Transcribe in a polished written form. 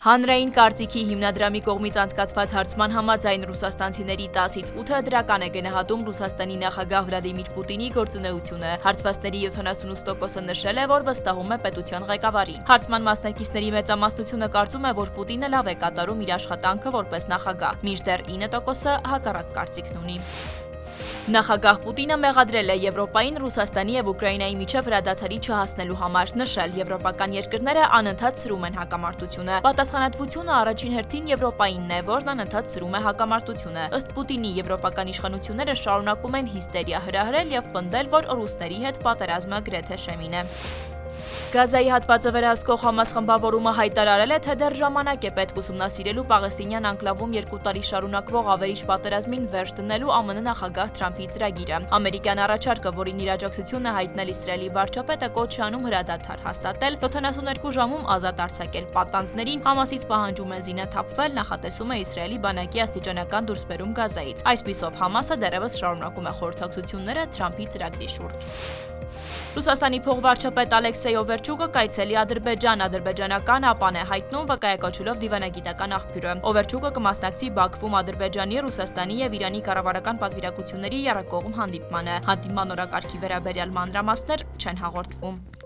Հանրային կարծիքի հիմնադրամի կողմից անցկացված հարցման համաձայն ռուսաստանցիների 10-ից 8-ը դրական է գնահատում Ռուսաստանի նախագահ Վլադիմիր Պուտինի գործունեությունը։ Հարցվածների 78%-ը նշել է, որ վստահում է պետության ղեկավարին։ Հարցման մասնակիցների մեծամասնությունը կարծում է, որ Պուտինը լավ է կատարում իր աշխատանքը որպես նախագահ, մինչդեռ 9%-ը հակառակ կարծիքն ունի։ Նախագահ Պուտինը մեղադրել է Եվրոպային Ռուսաստանի և Ուկրաինայի միջև հրադադարի չհասնելու համար, նշել եվրոպական երկրները անընդհատ սրում են հակամարտությունը։ Պատասխանատվությունը առաջին հերթին Եվրոպայինն է, որն անընդհատ սրում է հակամարտությունը։ Ըստ Պուտինի, եվրոպական իշխանությունները շարունակում են հիստերիա հրահրել և պնդել, որ ռուսների հետ պատերազմը գրեթե շեմին է։ Գազայի հատվածը վերահսկող Համաս խմբավորումը հայտարարել է, թե դեռ ժամանակ է պետք ուսումնասիրելու Պաղեստինյան անկլավում 2 տարի շարունակվող ավերիչ պատերազմին վերջ դնելու ԱՄՆ նախագահ Թրամփի ծրագիրը։ Ամերիկյան առաջարկը, որին իր աջակցությունն է հայտնել Իսրայելի վարչապետը, կոչ է անում հրադադար հաստատել, 72 ժամում ազատ արձակել պատանդներին, Համասից պահանջում է զինաթափվել, նախատեսում է Իսրայելի բանակի աստիճանական դուրսբերում Գազայից։ Այսպիսով Համասը դեռևս շարունակում է խորհրդակցությունները Թրամփի ծրագրի շուրջ։ Ռուսաստանի փոխվարչապետ Ալեքսեյ Օվերչուկը կայցելի Ադրբեջան, ադրբեջանական ԱՊԱՆ է հայտնում վկայակոչելով դիվանագիտական աղբյուրը։ Օվերչուկը կմասնակցի Բաքվում Ադրբեջանի, Ռուսաստանի եւ Իրանի կառավարական պատվիրակությունների եռակողմ հանդիպմանը։ Հանդիպման օրակարգի վերաբերյալ մանրամասներ չեն հաղորդվում։